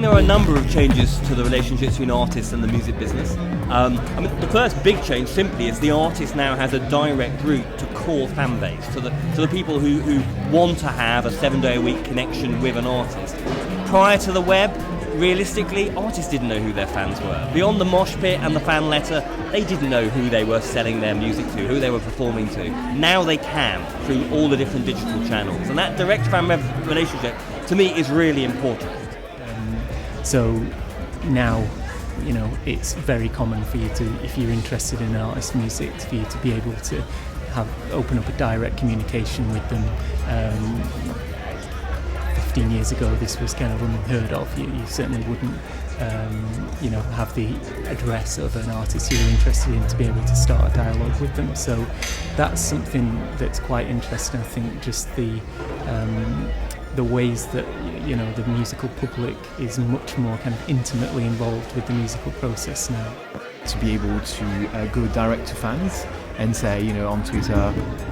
think there are a number of changes to the relationships between artists and the music business. The first big change simply is the artist now has a direct route to core fan base, to the people who want to have a 7-day-a-week connection with an artist. Prior to the web, realistically, artists didn't know who their fans were. Beyond the mosh pit and the fan letter, they didn't know who they were selling their music to, who they were performing to. Now they can, through all the different digital channels. And that direct fan relationship, to me, is really important. So now, it's very common for you to, if you're interested in an artist's music, for you to be able to open up a direct communication with them. 15 years ago, this was kind of unheard of. You certainly wouldn't, have the address of an artist you're interested in to be able to start a dialogue with them. So that's something that's quite interesting. I think just the ways that the musical public is much more kind of intimately involved with the musical process now. To be able to go direct to fans and say, on Twitter,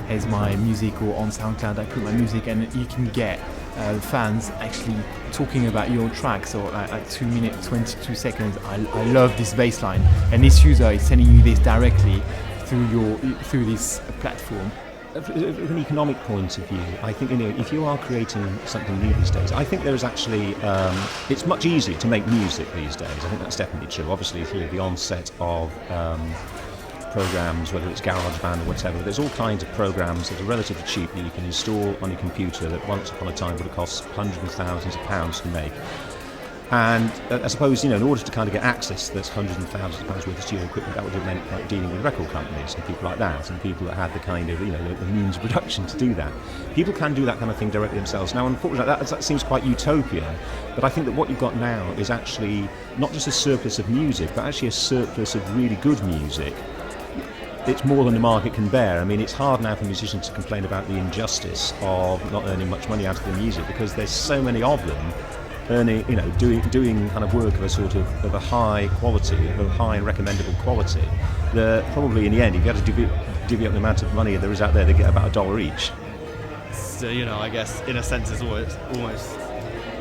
here's my music, or on SoundCloud, I put my music, and you can get fans actually talking about your tracks, or at 2 minutes 22 seconds, I love this bass line, and this user is sending you this directly through this platform. From an economic point of view, I think if you are creating something new these days, I think there is actually it's much easier to make music these days. I think that's definitely true. Obviously, through the onset of programs, whether it's GarageBand or whatever, there's all kinds of programs that are relatively cheap that you can install on your computer that once upon a time would have cost hundreds of thousands of pounds to make. And I suppose, in order to kind of get access to this hundreds of thousands of pounds worth of studio equipment, that would have meant like dealing with record companies and people like that, and people that had the kind of, the means of production to do that. People can do that kind of thing directly themselves. Now, unfortunately, that seems quite utopian, but I think that what you've got now is actually not just a surplus of music, but actually a surplus of really good music. It's more than the market can bear. I mean, it's hard now for musicians to complain about the injustice of not earning much money out of their music, because there's so many of them earning, doing kind of work of a high quality, of a high and recommendable quality, that probably in the end, if you had to divvy up the amount of money there is out there, they get about $1 each. So, I guess in a sense it's almost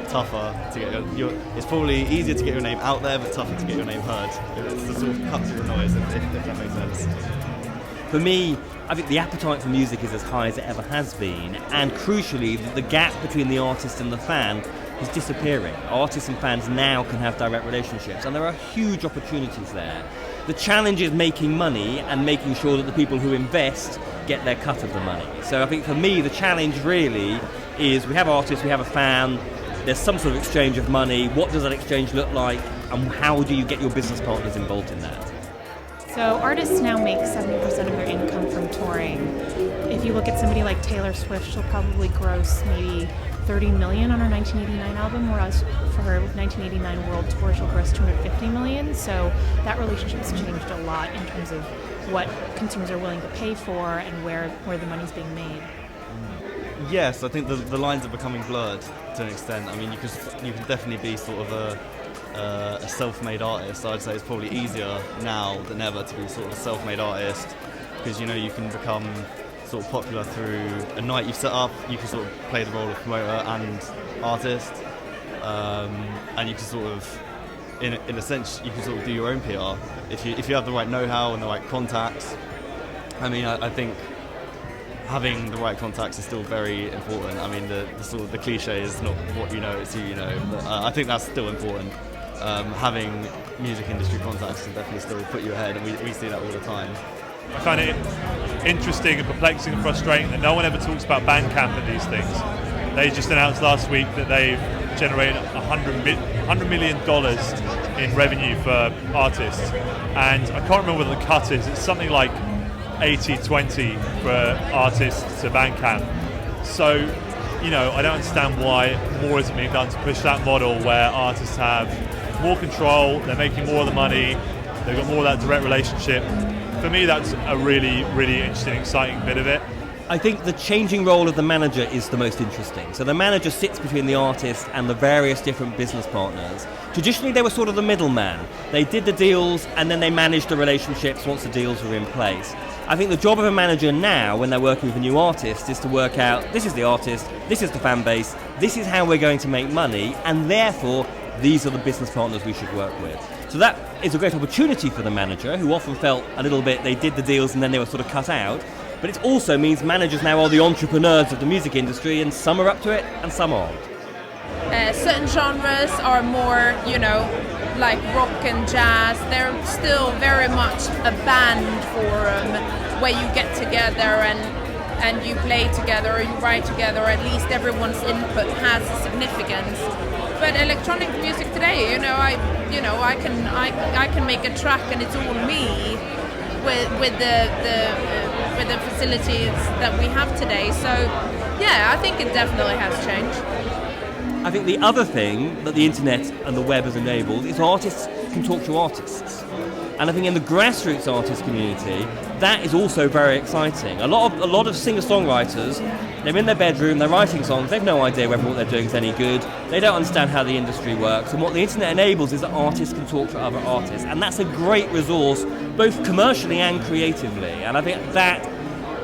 tougher to get it's probably easier to get your name out there, but tougher to get your name heard. It's the sort of cut through the noise, if that makes sense. For me, I think the appetite for music is as high as it ever has been, and crucially, the gap between the artist and the fan is disappearing. Artists and fans now can have direct relationships, and there are huge opportunities there. The challenge is making money and making sure that the people who invest get their cut of the money. So I think for me, the challenge really is we have artists, we have a fan, there's some sort of exchange of money. What does that exchange look like, and how do you get your business partners involved in that? So artists now make 70% of their income from touring. If you look at somebody like Taylor Swift, she'll probably gross maybe $30 million on her 1989 album, whereas for her 1989 world tour, she'll gross $250 million. So that relationship's changed a lot in terms of what consumers are willing to pay for and where the money's being made. Yes, I think the lines are becoming blurred to an extent. I mean, you can definitely be sort of a self-made artist. I'd say it's probably easier now than ever to be sort of a self-made artist, because you can become sort of popular through a night you've set up. You can sort of play the role of promoter and artist, and you can sort of, in a sense, you can sort of do your own PR if you have the right know-how and the right contacts. I mean, I think having the right contacts is still very important. I mean, the sort of the cliche is not what you know, it's who you know. But I think that's still important. Having music industry contacts can definitely still put you ahead, and we see that all the time. I find it interesting and perplexing and frustrating that no one ever talks about Bandcamp and these things. They just announced last week that they've generated $100 million in revenue for artists, and I can't remember what the cut is. It's something like 80-20 for artists to Bandcamp. So, I don't understand why more isn't being done to push that model where artists have more control, they're making more of the money, they've got more of that direct relationship. For me, that's a really, really interesting, exciting bit of it. I think the changing role of the manager is the most interesting. So the manager sits between the artist and the various different business partners. Traditionally, they were sort of the middleman. They did the deals and then they managed the relationships once the deals were in place. I think the job of a manager now, when they're working with a new artist, is to work out, this is the artist, this is the fan base, this is how we're going to make money, and therefore, these are the business partners we should work with. So that is a great opportunity for the manager, who often felt a little bit they did the deals and then they were sort of cut out. But it also means managers now are the entrepreneurs of the music industry, and some are up to it and some aren't. Certain genres are more, like rock and jazz. They're still very much a band forum where you get together and you play together or you write together, or at least everyone's input has a significance. But electronic music today, I can make a track and it's all me with the facilities that we have today. So yeah, I think it definitely has changed. I think the other thing that the internet and the web has enabled is artists can talk to artists. And I think in the grassroots artist community, that is also very exciting. A lot of singer-songwriters, they're in their bedroom, they're writing songs, they've no idea whether what they're doing is any good, they don't understand how the industry works, and what the internet enables is that artists can talk to other artists, and that's a great resource, both commercially and creatively. And I think that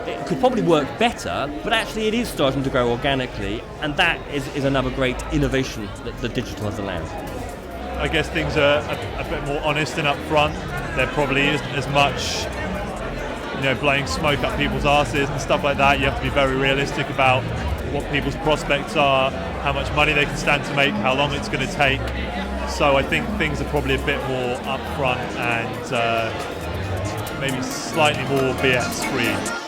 it could probably work better, but actually it is starting to grow organically, and that is another great innovation that the digital has allowed. I guess things are a bit more honest and upfront. There probably isn't as much, blowing smoke up people's asses and stuff like that. You have to be very realistic about what people's prospects are, how much money they can stand to make, how long it's going to take. So I think things are probably a bit more upfront and maybe slightly more BS free.